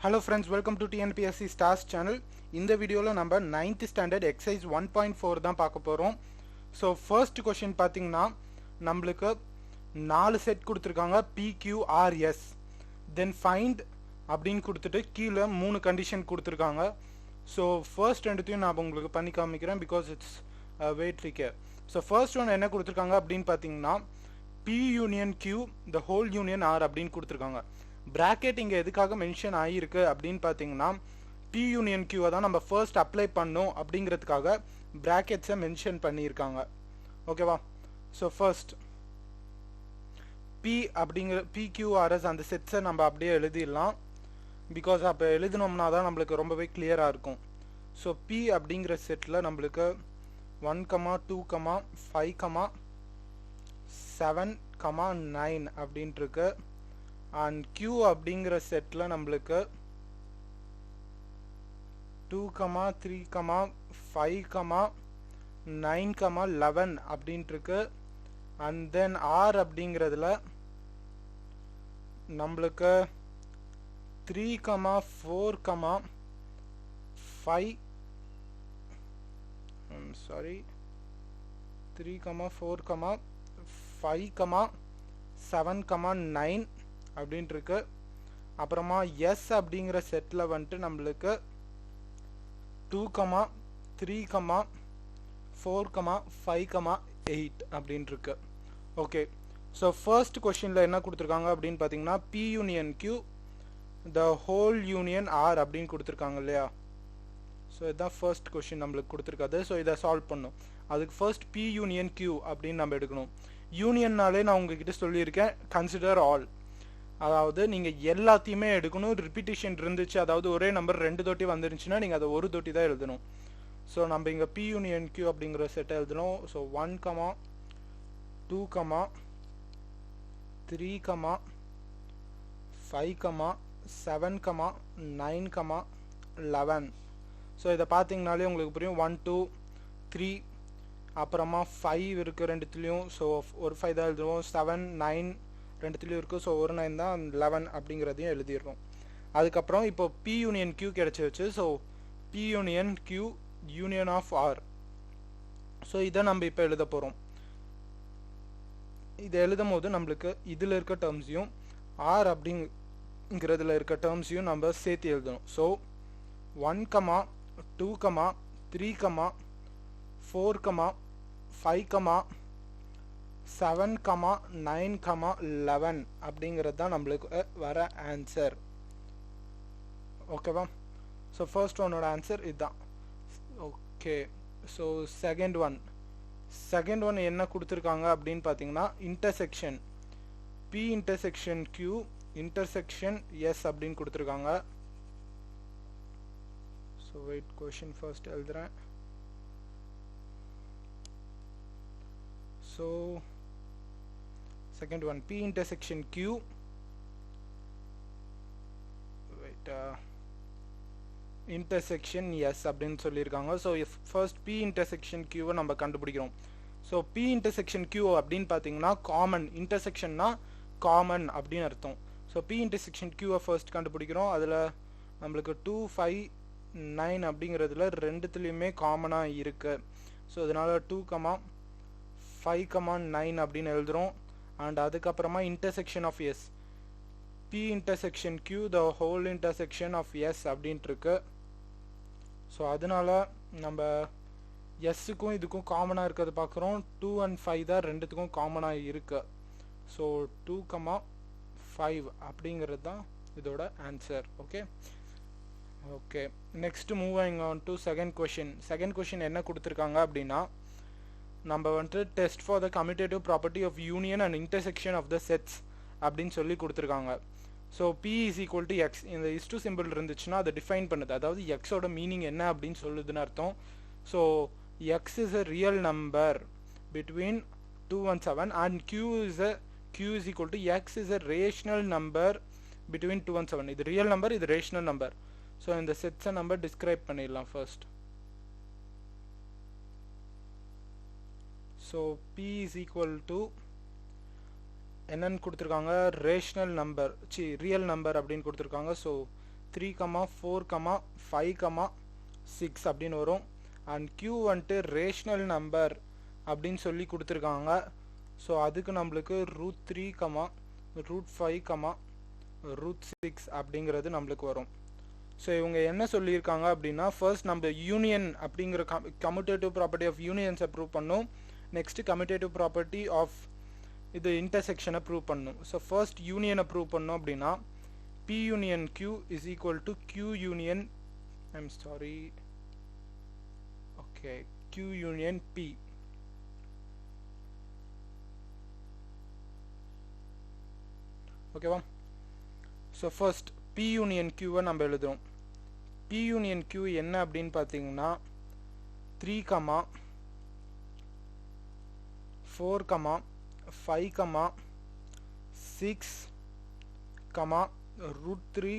Hello friends, welcome to TNPSC Stars channel. இந்த வீடியோல நம்ம 9th standard exercise 1.4 தான் பார்க்க போறோம். So first question பாத்தீங்கன்னா நம்மளுக்கு 4 செட் கொடுத்திருக்காங்க PQRS. Then find அப்படினு கொடுத்துட்டு கீழ 3 கண்டிஷன் கொடுத்திருக்காங்க. So first ரெண்டுத்தையும் நான் உங்களுக்கு பண்ணி காமிக்கிறேன் because it's way trickier. So first one என்ன கொடுத்திருக்காங்க அப்படினு பாத்தீங்கன்னா P union Q the whole union R அப்படினு கொடுத்திருக்காங்க. bracket இங்க எதுக்காக மென்ஷன் ஆயிருக்கு அப்படினு பாத்தீங்கன்னா P union Q தான் நம்ம ஃபர்ஸ்ட் அப்ளை பண்ணோம் அப்படிங்கிறதுக்காக brackets மென்ஷன் பண்ணியிருக்காங்க. ஓகேவா? சோ ஃபர்ஸ்ட் P அப்படிங்கிற PQRS அந்த செட்ஸை நம்ம அப்படியே எழுதிடலாம். பிகாஸ் அப்போ எழுதினோம்னா தான் நம்மளுக்கு ரொம்பவே கிளியரா இருக்கும். ஸோ P அப்படிங்கிற செட்டில் நம்மளுக்கு 1, 2, 5, 7, 9 அப்படின்ட்டு இருக்கு. and Q அப்படிங்கிற செட்ல நம்மளுக்கு 2, 3, 5, 9, 11 அப்படின்ட்டு இருக்கு. and then R அப்படிங்கிறதுல நம்மளுக்கு 3, 4, 5 sorry 3, 4, 5, 7, 9 அப்படின்ட்டு இருக்கு. அப்புறமா S அப்படிங்கிற செட்ல வந்துட்டு நம்மளுக்கு 2, 3, 4, 5, 8 அப்படின்ட்டு இருக்கு. ஓகே, ஸோ ஃபர்ஸ்ட் கொஸ்டின்ல என்ன கொடுத்துருக்காங்க அப்படின்னு பார்த்தீங்கன்னா P union Q the whole union R அப்படின்னு கொடுத்துருக்காங்க இல்லையா? ஸோ இதுதான் ஃபர்ஸ்ட் கொஸ்டின் நம்மளுக்கு கொடுத்துருக்காது. ஸோ இதை சால்வ் பண்ணும். அதுக்கு ஃபர்ஸ்ட் P union Q அப்படின்னு நம்ம எடுக்கணும். யூனியன்னாலே நான் உங்ககிட்ட சொல்லியிருக்கேன் கன்சிடர் ஆல், அதாவது நீங்க எல்லாத்தையுமே எடுக்கணும். ரிப்பீட்டேஷன் இருந்துச்சு, அதாவது ஒரே நம்பர் 2 தோட்டி வந்துருந்துச்சுன்னா நீங்க அதை ஒரு தோட்டி தான் எழுதணும். ஸோ நம்ம இங்க P union Q அப்படிங்கிற செட்டை எழுதணும். ஸோ 1, 2, 3, 5, 7, 9, 11. ஸோ இதை பார்த்தீங்கனாலே உங்களுக்கு புரியும். 1, 2, 3 அப்புறமா 5 இருக்கு ரெண்டுத்துலேயும். ஸோ ஒரு 5 தான் எழுதுவோம். 7, 9 ரெண்டுத்துலேயும் இருக்குது. ஸோ ஒரு 9 தான், 11 அப்படிங்கிறதையும் எழுதிடுறோம். அதுக்கப்புறம் இப்போ P union Q கிடைச்சிருச்சு. So P union Q union of R. So இதை நம்ம இப்போ எழுத போகிறோம். இதை எழுதும் போது நம்மளுக்கு இதில் இருக்க டேர்ம்ஸையும் R அப்படிங்கிறதுல இருக்க டேர்ம்ஸையும் நம்ம சேர்த்து எழுதணும். ஸோ 1, 2, 3, 4, 5, 7, 9, 11 அப்படிங்கிறது தான் நம்மளுக்கு வர ஆன்சர். ஓகேவா? ஸோ ஃபர்ஸ்ட் ஒன்னோட ஆன்சர் இதுதான். ஓகே, ஸோ செகண்ட் ஒன் என்ன கொடுத்துருக்காங்க அப்படின்னு பார்த்தீங்கன்னா intersection P intersection Q intersection S அப்படின்னு கொடுத்துருக்காங்க. ஸோ வெயிட், கொஷின் ஃபர்ஸ்ட் எழுதுறேன். So second one P intersection Q wait intersection S அப்படின்னு சொல்லியிருக்காங்க. So first P intersection Q நம்ம கண்டுபிடிக்கிறோம். ஸோ P intersection Q அப்படின்னு பார்த்தீங்கன்னா காமன், இன்டர்செக்ஷன்னா காமன் அப்படின்னு அர்த்தம். So P intersection Q first கண்டுபிடிக்கிறோம். அதில் நம்மளுக்கு 2, 5, 9 அப்படிங்கிறதுல ரெண்டுத்துலேயுமே காமனாக இருக்கு. ஸோ அதனால 2, 5, 9 அப்படின்னு எழுதுகிறோம். and அதுக்கப்புறமா intersection of S P intersection Q the whole intersection of S அப்படின்ட்டு இருக்கு. ஸோ அதனால நம்ம எஸ்ஸுக்கும் இதுக்கும் காமனாக இருக்கிறது பார்க்குறோம். 2 and 5 தான் ரெண்டுத்துக்கும் காமனாக இருக்கு. ஸோ 2, 5 அப்படிங்கிறது தான் இதோட answer. Okay, next moving on to second question என்ன கொடுத்துருக்காங்க அப்படின்னா நம்ம வந்துட்டு test for the commutative property of union and intersection of the sets அப்படின்னு சொல்லி கொடுத்துருக்காங்க. So P is equal to X இந்த இஸ்டு சிம்பிள் இருந்துச்சுன்னா அதை டிஃபைன் பண்ணுது, அதாவது எக்ஸோட மீனிங் என்ன அப்படின்னு சொல்லுதுன்னு அர்த்தம். So X is a real number between 2 and 7 and Q is equal to X is a rational number between 2 and 7. இது ரியல் நம்பர், இது ரேஷனல் நம்பர். ஸோ இந்த செட்ஸை நம்ம டிஸ்கிரைப் பண்ணிடலாம் first. So P is equal to என்னன்னு கொடுத்துருக்காங்க, rational number real number அப்படின்னு கொடுத்துருக்காங்க. So 3, 4, 5, 6 அப்படின்னு வரும். அண்ட் q வந்துட்டு ரேஷனல் நம்பர் அப்படின்னு சொல்லி கொடுத்துருக்காங்க. ஸோ அதுக்கு நம்மளுக்கு √3, √5, √6 அப்படிங்கிறது நம்மளுக்கு வரும். ஸோ இவங்க என்ன சொல்லியிருக்காங்க அப்படின்னா, ஃபர்ஸ்ட் நம்ம யூனியன் அப்படிங்கிற கம்யூட்டேட்டிவ் ப்ராப்பர்ட்டி ஆஃப் யூனியன்ஸை ப்ரூவ் பண்ணும். நெக்ஸ்ட் கம்யூட்டேட்டிவ் ப்ராப்பர்ட்டி ஆஃப் இது இன்டர்செக்ஷனை ப்ரூவ் பண்ணும். ஸோ ஃபர்ஸ்ட் யூனியனை ப்ரூவ் பண்ணோம் அப்படின்னா P union Q is equal to Q union Q union P. ஓகேவா? ஸோ ஃபர்ஸ்ட் P union Qவை நம்ம எழுதுறோம். P union Q என்ன அப்படின்னு பார்த்தீங்கன்னா 3, 4, 5, 6, √3,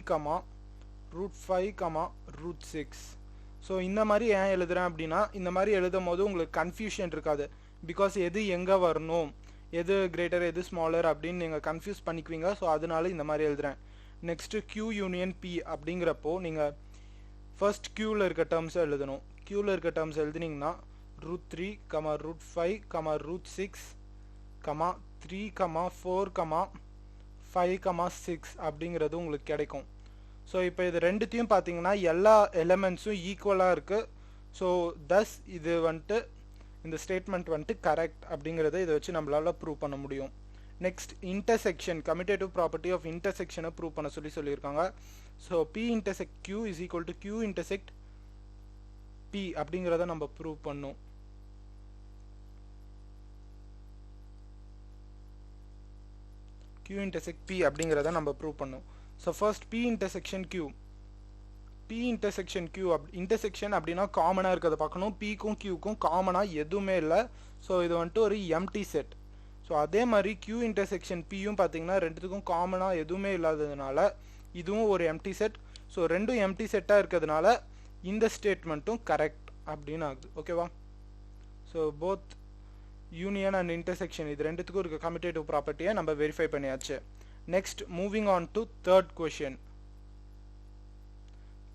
√5, √6. ஸோ இந்த மாதிரி ஏன் எழுதுறேன் அப்படின்னா, இந்த மாதிரி எழுதும் போது உங்களுக்கு கன்ஃபியூஷன் இருக்காது. பிகாஸ் எது எங்கே வரணும், எது கிரேட்டர் எது ஸ்மாலர் அப்படின்னு நீங்கள் கன்ஃபியூஸ் பண்ணிக்குவீங்க. ஸோ அதனால இந்த மாதிரி எழுதுறேன். நெக்ஸ்ட்டு Q யூனியன் P அப்படிங்கிறப்போ நீங்கள் ஃபர்ஸ்ட் க்யூவில் இருக்க டேர்ம்ஸை எழுதணும். க்யூவில் இருக்க டேர்ம்ஸ் எழுதுனீங்கன்னா √3, √5, √6, 3, 4, 5, 6 அப்படிங்கிறது உங்களுக்கு கிடைக்கும். ஸோ இப்போ இது ரெண்டுத்தையும் பார்த்தீங்கன்னா எல்லா எலிமெண்ட்ஸும் ஈக்குவலாக இருக்குது. ஸோ தஸ் இது வந்துட்டு இந்த ஸ்டேட்மெண்ட் வந்துட்டு கரெக்ட் அப்படிங்கிறத இதை வச்சு நம்மளால் ப்ரூவ் பண்ண முடியும். Next intersection, commutative property of இன்டர்செக்ஷனை ப்ரூவ் பண்ண சொல்லியிருக்காங்க. So P intersect Q is equal to Q intersect P அப்படிங்கிறத நம்ம ப்ரூவ் பண்ணோம். Q intersect P அப்படிங்கிறத நம்ம ப்ரூவ் பண்ணோம். So first P intersection Q. P intersection Q intersection அப்படின்னா காமனாக இருக்கிறத பார்க்கணும். Pக்கும் Qக்கும் காமனாக எதுவுமே இல்லை. ஸோ இது வந்துட்டு ஒரு எம்டி செட். ஸோ அதே மாதிரி Q intersection Pயும் பார்த்தீங்கன்னா ரெண்டுத்துக்கும் காமனாக எதுவுமே இல்லாததுனால இதுவும் ஒரு எம்டி செட். ஸோ ரெண்டும் எம்டி செட்டாக இருக்கிறதுனால இந்த ஸ்டேட்மெண்ட்டும் கரெக்ட் அப்படின்னு ஆகுது. ஓகேவா? So both union and intersection இது ரெண்டுத்துக்கும் இருக்க கம்யூட்டேட்டிவ் ப்ராப்பர்ட்டியை நம்ம வெரிஃபை பண்ணியாச்சு. Next moving on to third question.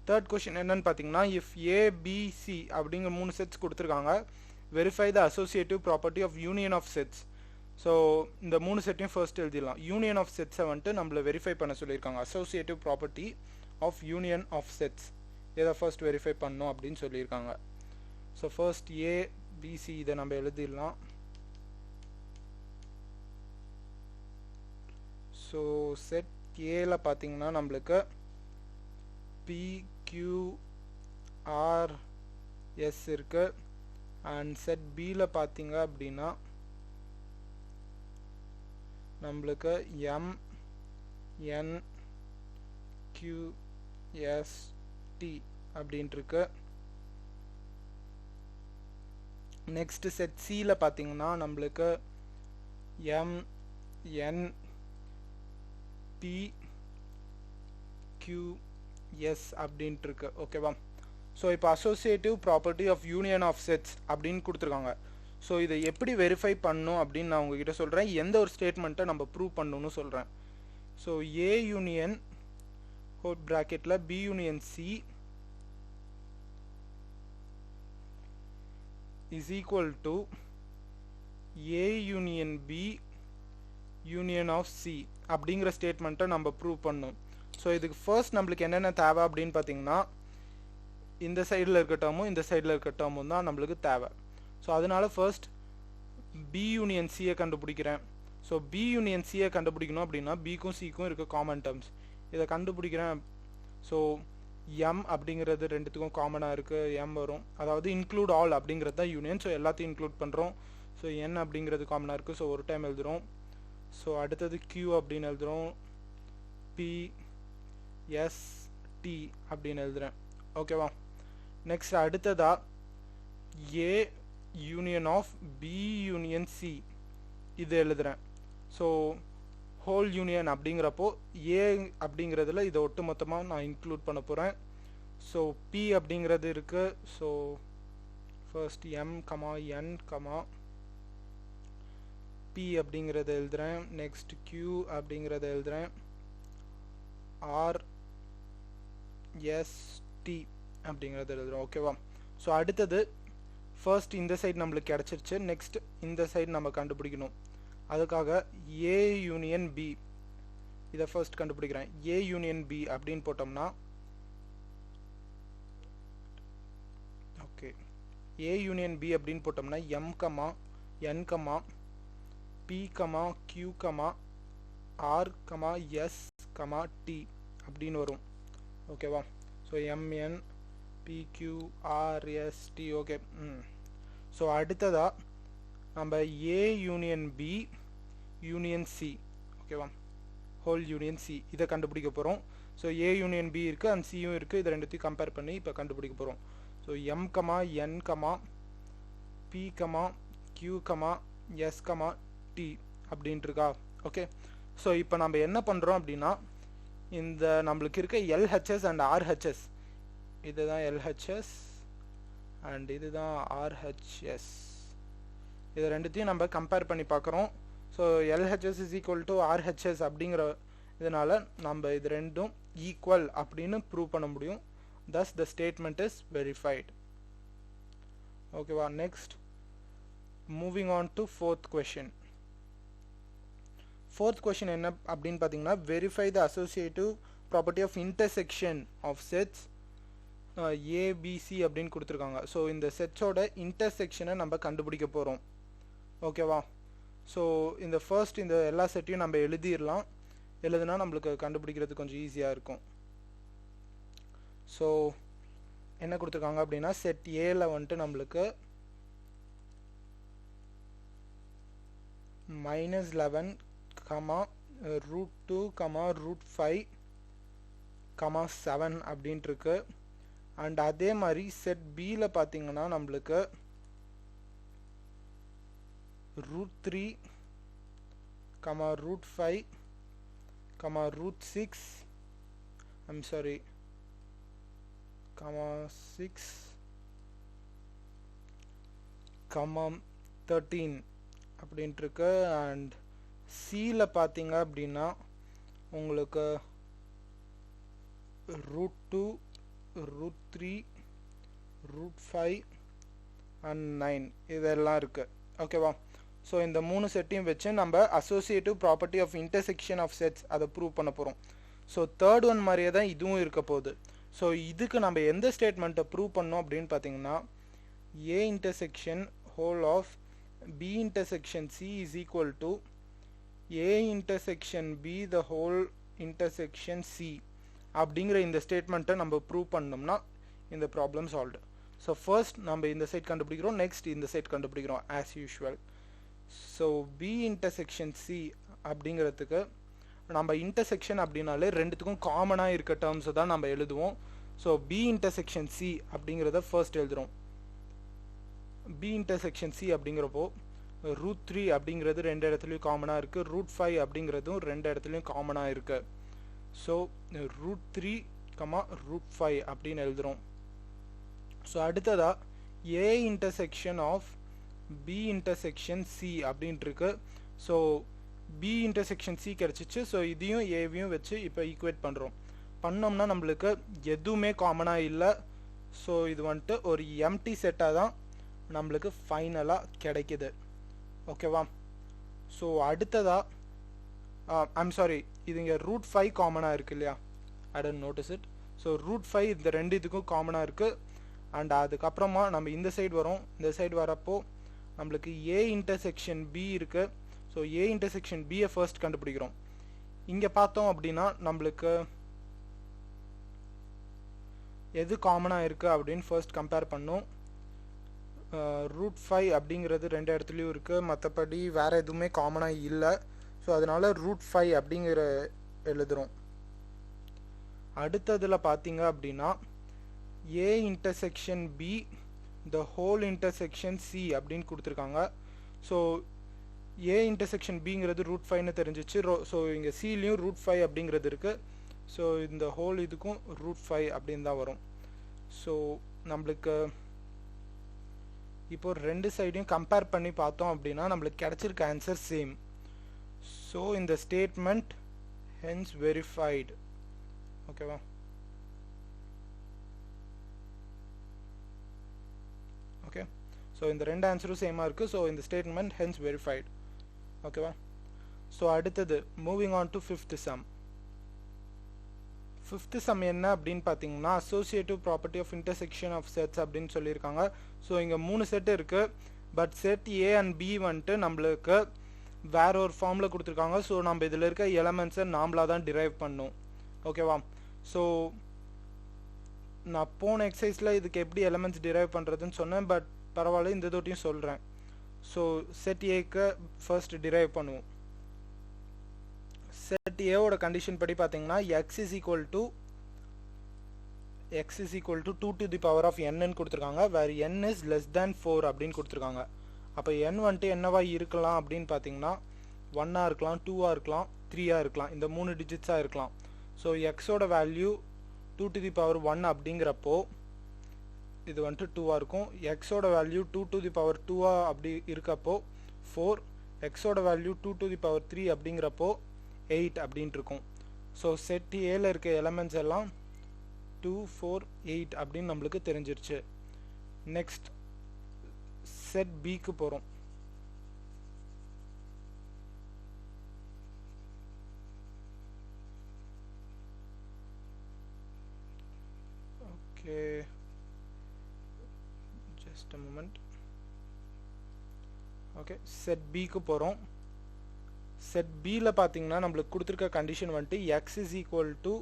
Third question என்னன்னு பார்த்தீங்கன்னா, இஃப் ABC அப்படிங்கிற 3 செட்ஸ் கொடுத்துருக்காங்க, verify the associative property of union of sets. So இந்த 3 செட்டையும் ஃபர்ஸ்ட் எழுதிடலாம். யூனியன் ஆஃப் செட்ஸை வந்துட்டு நம்மளை வெரிஃபை பண்ண சொல்லியிருக்காங்க. Associative property of union of sets இதை ஃபர்ஸ்ட் வெரிஃபை பண்ணணும் அப்படின்னு சொல்லியிருக்காங்க. ஸோ ஃபர்ஸ்ட் ABC இதை நம்ம எழுதிடலாம். ஸோ செட் ஏல பார்த்தீங்கன்னா நம்மளுக்கு PQRS இருக்கு. அண்ட் செட் பியில் பார்த்தீங்க அப்படின்னா நம்மளுக்கு MNQST அப்படின்ட்டு இருக்கு. நெக்ஸ்ட் செட் சியில் பார்த்தீங்கன்னா நம்மளுக்கு MNPQS அப்படின்ட்டு இருக்கு. ஓகேவா? ஸோ இப்போ associative property of union of sets அப்படின்னு கொடுத்துருக்காங்க. ஸோ இதை எப்படி வெரிஃபை பண்ணணும் அப்படின்னு நான் உங்ககிட்ட சொல்கிறேன். எந்த ஒரு ஸ்டேட்மெண்ட்டை நம்ம ப்ரூவ் பண்ணணும்னு சொல்கிறேன். ஸோ A யூனியன் ஹோட் ப்ராக்கெட்டில் B union C is equal to A union B union of C அப்படிங்கிற ஸ்டேட்மெண்ட்டை நம்ம ப்ரூவ் பண்ணணும். ஸோ இதுக்கு ஃபர்ஸ்ட் நம்மளுக்கு என்னென்ன தேவை அப்படின்னு பார்த்தீங்கன்னா, இந்த சைடில் இருக்க டேர்மும் இந்த சைடில் இருக்க டேர்மும் தான் நம்மளுக்கு தேவை. ஸோ அதனால ஃபர்ஸ்ட் B யூனியன் சியை கண்டுபிடிக்கிறேன். ஸோ B யூனியன் சியை கண்டுபிடிக்கணும் அப்படின்னா பிக்கும் சிக்கும் இருக்க காமன் டேர்ம்ஸ் இதை கண்டுபிடிக்கிறேன். ஸோ M அப்படிங்கிறது ரெண்டுத்துக்கும் காமனாக இருக்குது, M வரும். அதாவது இன்க்ளூட் ஆல் அப்படிங்கிறது தான் யூனியன். ஸோ எல்லாத்தையும் இன்க்ளூட் பண்ணுறோம். ஸோ N அப்படிங்கிறது காமனாக இருக்குது. ஸோ ஒரு டைம் எழுதுகிறோம். ஸோ அடுத்தது Q அப்படின்னு எழுதுகிறோம். PST அப்படின்னு எழுதுகிறேன். ஓகேவா? நெக்ஸ்ட் அடுத்ததா A union of B union C இது எழுதுகிறேன். ஸோ ஹோல் யூனியன் அப்படிங்கிறப்போ A அப்படிங்கிறதுல இதை ஒட்டு மொத்தமாக நான் இன்க்ளூட் பண்ண போகிறேன். ஸோ P அப்படிங்கிறது இருக்குது. So first M, N, P அப்படிங்கிறத எழுதுகிறேன். நெக்ஸ்ட் Q அப்படிங்கிறத எழுதுகிறேன். R, எஸ்டி அப்படிங்கிறது எழுதுகிறோம். ஓகேவா? ஸோ அடுத்தது ஃபர்ஸ்ட் இந்த சைடு நம்மளுக்கு கிடச்சிருச்சு. நெக்ஸ்ட் இந்த சைடு நம்ம கண்டுபிடிக்கணும். அதுக்காக ஏ யூனியன் பி இதை ஃபர்ஸ்ட் கண்டுபிடிக்கிறேன். ஏ யூனியன் பி அப்படின்னு போட்டோம்னா ஓகே, ஏ யூனியன் பி அப்படின்னு போட்டோம்னா M comma N comma P comma Q comma R comma S comma T அப்படின்னு வரும். ஓகேவா? So M N PQRST. Okay. So அடுத்ததாக நம்ம A union B union C, ஓகேவா, ஹோல் யூனியன் சி இதை கண்டுபிடிக்க போகிறோம். ஸோ ஏ யூனியன் பி இருக்குது அண்ட் சியும் இருக்குது. இதை ரெண்டுத்தையும் கம்பேர் பண்ணி இப்போ கண்டுபிடிக்க போகிறோம். So M comma N comma P comma Q comma S comma T அப்படின்ட்டு இருக்கா? ஓகே. ஸோ இப்போ நம்ம என்ன பண்ணுறோம் அப்படின்னா, இந்த நம்மளுக்கு இருக்க LHS அண்ட் RHS, இதுதான் LHS அண்ட் இதுதான் RHS, இது ரெண்டுத்தையும் நம்ம கம்பேர் பண்ணி பார்க்குறோம். So LHS is equal to RHS அப்படிங்கிற இதனால் நம்ம இது ரெண்டும் ஈக்குவல் அப்படின்னு ப்ரூவ் பண்ண முடியும். thus the statement is verified. ஓகேவா? Next moving on to fourth question. Fourth question என்ன அப்படின்னு பார்த்தீங்கன்னா, verify the associative property of intersection of sets ABC அப்படின்னு கொடுத்துருக்காங்க. ஸோ இந்த செட்ஸோட இன்டர்செக்ஷனை நம்ம கண்டுபிடிக்க போகிறோம். ஓகேவா? ஸோ இந்த ஃபர்ஸ்ட் இந்த எல்லா செட்டையும் நம்ம எழுதிடலாம். எழுதுனா நம்மளுக்கு கண்டுபிடிக்கிறது கொஞ்சம் ஈஸியாக இருக்கும். ஸோ என்ன கொடுத்துருக்காங்க அப்படின்னா, செட் ஏல வந்துட்டு நம்மளுக்கு -11 கமா √2 கமா √5 கமா 7 அப்படின்ட்டு இருக்கு. அண்ட் அதே மாதிரி செட் பியில் பார்த்தீங்கன்னா நம்மளுக்கு √3 comma √5 comma √6 I'm sorry comma 6 comma 13 அப்படின்ட்டு இருக்கு. அண்ட் சியில் பார்த்தீங்க அப்படின்னா உங்களுக்கு √2 √3 √5 அண்ட் 9 இதெல்லாம் இருக்கு. ஓகேவா? ஸோ இந்த மூணு செட்டையும் வச்சு நம்ம associative property of intersection of sets அதை ப்ரூவ் பண்ண போகிறோம். ஸோ தேர்ட் ஒன் மாதிரியே தான் இதுவும் இருக்க போகுது. ஸோ இதுக்கு நம்ம எந்த ஸ்டேட்மெண்ட்டை ப்ரூவ் பண்ணோம் அப்படின்னு பார்த்தீங்கன்னா, A intersection whole of B intersection C is equal to A intersection B the whole intersection C அப்படிங்கிற இந்த ஸ்டேட்மெண்ட்டை நம்ம ப்ரூவ் பண்ணோம்னா இந்த ப்ராப்ளம் சால்வ்டு. ஸோ ஃபர்ஸ்ட் நம்ம இந்த சைட் கண்டுபிடிக்கிறோம், நெக்ஸ்ட் இந்த சைட் கண்டுபிடிக்கிறோம் as usual. So B intersection C அப்படிங்கிறதுக்கு நம்ம இன்டர்செக்ஷன் அப்படின்னாலே ரெண்டுத்துக்கும் காமனாக இருக்க டேர்ம்ஸை தான் நம்ம எழுதுவோம். ஸோ பி இன்டர்செக்ஷன் சி அப்படிங்கிறத ஃபர்ஸ்ட் எழுதுகிறோம். பி இன்டர்செக்ஷன் சி அப்படிங்கிறப்போ √3 அப்படிங்கிறது ரெண்டு இடத்துலையும் காமனாக இருக்குது, √5 அப்படிங்கிறதும் ரெண்டு இடத்துலையும் காமனாக இருக்குது. ஸோ √3 கமா √5 அப்படின்னு எழுதுகிறோம். ஸோ அடுத்ததாக A intersection of B intersection C அப்படின்ட்டு இருக்கு. ஸோ பி இன்டர்செக்ஷன் சி கிடச்சிச்சு. ஸோ இதையும் ஏவையும் வச்சு இப்போ ஈக்குவேட் பண்ணுறோம். பண்ணோம்னா நம்மளுக்கு எதுவுமே காமனாக இல்லை. ஸோ இது வந்துட்டு ஒரு எம்டி செட்டாக தான் நம்மளுக்கு ஃபைனலாக கிடைக்கிது. ஓகேவா? ஸோ அடுத்ததாக ஐம் சாரி, இது இங்கே √5 காமனாக இருக்குது இல்லையா? I don't notice it. So √5 இந்த ரெண்டு இதுக்கும் காமனாக இருக்குது. அண்ட் அதுக்கப்புறமா நம்ம இந்த சைடு வரோம். இந்த சைடு வரப்போ நம்மளுக்கு ஏ இன்டர்செக்ஷன் பி இருக்குது. ஸோ ஏ இன்டர்செக்ஷன் பியை ஃபர்ஸ்ட் கண்டுபிடிக்கிறோம். இங்கே பார்த்தோம் அப்படின்னா நம்மளுக்கு எது காமனாக இருக்குது அப்படின்னு ஃபர்ஸ்ட் கம்பேர் பண்ணோம். √5 அப்படிங்கிறது ரெண்டு இடத்துலையும் இருக்குது, மற்றபடி வேறு எதுவுமே காமனாக இல்லை. ஸோ அதனால் √5 அப்படிங்கிற எழுதுகிறோம். அடுத்ததில் பார்த்தீங்க அப்படின்னா A intersection B the whole intersection C அப்படின்னு கொடுத்துருக்காங்க. ஸோ ஏ இன்டர்செக்ஷன் பிங்கிறது √5ன்னு தெரிஞ்சிச்சு. ஸோ இங்கே சிலையும் √5 அப்படிங்கிறது இருக்குது. ஸோ இந்த ஹோல் இதுக்கும் √5 அப்படின்னு தான் வரும். ஸோ நம்மளுக்கு இப்போ ரெண்டு சைடையும் கம்பேர் பண்ணி பார்த்தோம் அப்படின்னா நம்மளுக்கு கிடைச்சிருக்க ஆன்சர் சேம். ஸோ இந்த ஸ்டேட்மெண்ட் ஹென்ஸ் வெரிஃபைடு. ஓகேவா? ஓகே ஸோ இந்த ரெண்டு ஆன்சரும் சேமாக இருக்குது ஸோ இந்த ஸ்டேட்மெண்ட் ஹென்ஸ் வெரிஃபைடு ஓகேவா ஸோ அடுத்தது moving on to fifth sum fifth sum என்ன அப்படின்னு பார்த்தீங்கன்னா associative property of intersection of sets அப்படின்னு சொல்லியிருக்காங்க ஸோ இங்கே 3 செட் இருக்குது but set A and B வந்துட்டு நம்மளுக்கு வேற ஒரு ஃபார்மில் கொடுத்துருக்காங்க ஸோ நம்ம இதில் இருக்க எலமெண்ட்ஸை நாமளாக தான் டிரைவ் பண்ணணும் ஓகேவா ஸோ நான் போன எக்ஸசைஸில் இதுக்கு எப்படி எலமெண்ட்ஸ் டிரைவ் பண்ணுறதுன்னு சொன்னேன் பட் பரவாயில்ல இந்த தோட்டியும் சொல்கிறேன் ஸோ செட் ஏக்கு ஃபர்ஸ்ட் டிரைவ் பண்ணுவோம் செட் ஏவோட கண்டிஷன் படி பார்த்தீங்கன்னா x is equal to 2 to the power of n ன்னு கொடுத்துருக்காங்க வேறு n is less than 4 அப்படின்னு கொடுத்துருக்காங்க அப்போ n வந்துட்டு என்னவா இருக்கலாம் அப்படின்னு பார்த்தீங்கன்னா 1 இருக்கலாம் 2 இருக்கலாம் 3 இருக்கலாம் இந்த 3 டிஜிட்ஸாக இருக்கலாம் ஸோ எக்ஸோட வேல்யூ 2 to the power 1 அப்படிங்கிறப்போ இது வந்துட்டு 2 இருக்கும் எக்ஸோட வேல்யூ 2 to the power 2 அப்படி இருக்கப்போ 4 எக்ஸோட வேல்யூ 2 to the power 3 அப்படிங்கிறப்போ 8 அப்படின்ட்டு இருக்கும் ஸோ செட் ஏல இருக்க எலமெண்ட்ஸ் எல்லாம் 2 4 8 அப்படின்னு நம்மளுக்கு தெரிஞ்சிருச்சு நெக்ஸ்ட் செட் பிக்கு போகிறோம் okay just a moment okay set பிக்கு போகிறோம் செட் பியில் பார்த்தீங்கன்னா நம்மளுக்கு கொடுத்துருக்க கண்டிஷன் வந்துட்டு x is equal to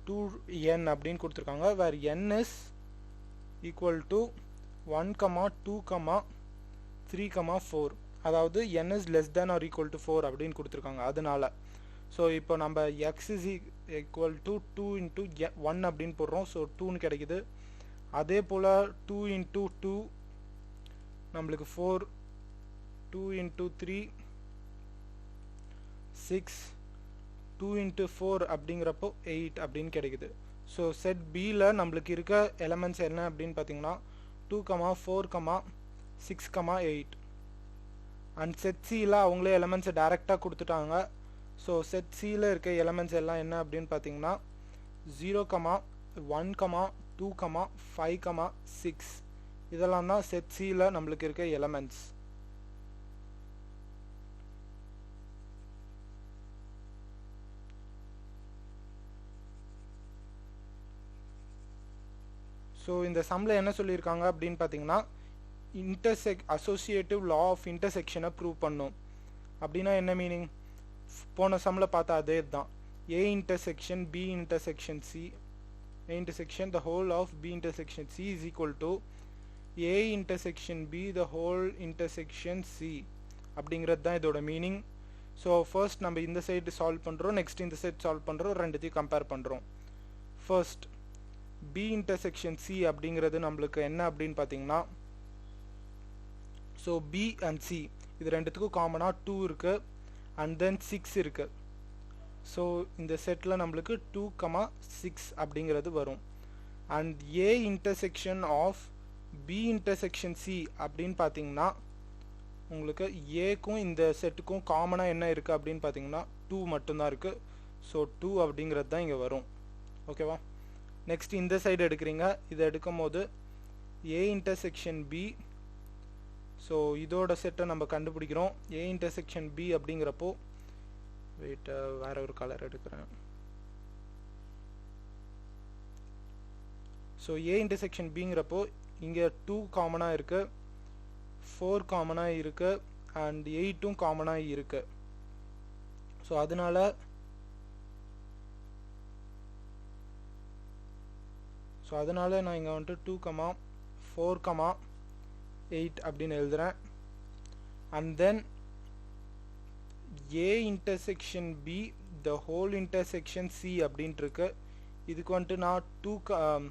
2n அப்படின்னு கொடுத்துருக்காங்க வேறு n is equal to 1, 2, 3, 4 அதாவது n is less than or equal to 4 அப்படின்னு கொடுத்துருக்காங்க அதனால ஸோ இப்போ நம்ம x is equal to 2 into 1 அப்படின்னு போடுறோம் ஸோ 2ன்னு கிடைக்குது அதே போல் 2 into 2 நம்மளுக்கு 4 2 into 3 6 2 into 4 அப்படிங்கிறப்போ 8 அப்படின்னு கிடைக்குது ஸோ செட் பியில் நம்மளுக்கு இருக்க எலமெண்ட்ஸ் என்ன அப்படின்னு பார்த்தீங்கன்னா 2, 4, 6, 8 அண்ட் செட் சியில் அவங்களே எலமெண்ட்ஸை டைரெக்டாக கொடுத்துட்டாங்க ஸோ செட் சியில் இருக்க எலமெண்ட்ஸ் எல்லாம் என்ன அப்படின்னு பார்த்தீங்கன்னா 0, 1, 2, 5, 6 இதெல்லாம் தான் செட் சியில் நம்மளுக்கு இருக்க எலமெண்ட்ஸ் ஸோ இந்த சம்மில் என்ன சொல்லியிருக்காங்க அப்படின்னு பார்த்தீங்கன்னா அசோசியேட்டிவ் லா ஆஃப் இன்டர்செக்ஷனை ப்ரூவ் பண்ணும் அப்படின்னா என்ன மீனிங் போன சம்மில் பார்த்தா அதே தான் A intersection B intersection C A intersection the whole of B intersection C is equal to A intersection B the whole intersection C அப்படிங்கிறது தான் இதோட மீனிங் ஸோ ஃபர்ஸ்ட் நம்ம இந்த சைடு சால்வ் பண்ணுறோம் நெக்ஸ்ட் இந்த சைடு சால்வ் பண்ணுறோம் ரெண்டுத்தையும் compare பண்ணுறோம் ஃபர்ஸ்ட் B இன்டர்செக்ஷன் C அப்படிங்கிறது நம்மளுக்கு என்ன அப்படின்னு பார்த்தீங்கன்னா ஸோ B அண்ட் C இது ரெண்டுத்துக்கும் காமனாக 2 இருக்கு அண்ட் தென் 6 இருக்கு ஸோ இந்த செட்டில் நம்மளுக்கு 2, 6 அப்படிங்கிறது வரும் and A intersection of B intersection C அப்படின்னு பார்த்தீங்கன்னா உங்களுக்கு ஏக்கும் இந்த செட்டுக்கும் காமனாக என்ன இருக்குது அப்படின்னு பார்த்தீங்கன்னா 2 மட்டும்தான் இருக்குது ஸோ 2 அப்படிங்கிறது தான் இங்கே வரும் ஓகேவா நெக்ஸ்ட் இந்த சைடு எடுக்கிறீங்க இதை எடுக்கும் போது ஏ இன்டர்செக்ஷன் பி ஸோ இதோட செட்டை நம்ம கண்டுபிடிக்கிறோம் ஏ இன்டர்செக்ஷன் பி அப்படிங்கிறப்போ வெயிட் வேற ஒரு கலர் எடுக்கிறேன் ஸோ ஏ இன்டர்செக்ஷன் பிங்கிறப்போ இங்கே 2 காமனாக இருக்குது 4 காமனாக இருக்குது அண்ட் 8ம் காமனாக இருக்குது ஸோ அதனால நான் இங்கே வந்துட்டு 2, 4, 8 அப்படின்னு எழுதுகிறேன் and then A intersection B the whole intersection C அப்படின்ட்டு இருக்கு இதுக்கு வந்துட்டு நான் 2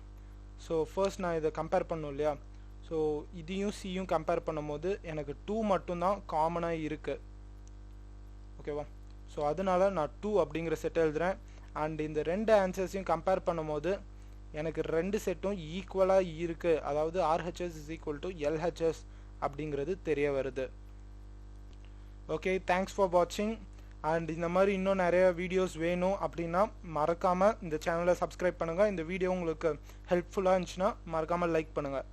ஸோ ஃபர்ஸ்ட் நான் இதை கம்பேர் பண்ணும் இல்லையா ஸோ இதையும் சியும் கம்பேர் பண்ணும்போது எனக்கு 2 மட்டும்தான் காமனாக இருக்குது ஓகேவா ஸோ அதனால நான் 2 அப்படிங்கிற செட் எழுதுகிறேன் அண்ட் இந்த ரெண்டு ஆன்சர்ஸையும் கம்பேர் பண்ணும்போது எனக்கு ரெண்டு செட்டும் ஈக்குவலாக இருக்குது அதாவது RHS is equal to LHS அப்படிங்கிறது தெரிய வருது ஓகே தேங்க்ஸ் ஃபார் வாட்சிங் அண்ட் இந்த மாதிரி இன்னும் நிறைய வீடியோஸ் வேணும் அப்படின்னா மறக்காமல் இந்த சேனலை சப்ஸ்கிரைப் பண்ணுங்கள் இந்த வீடியோ உங்களுக்கு ஹெல்ப்ஃபுல்லாக இருந்துச்சுன்னா மறக்காமல் லைக் பண்ணுங்கள்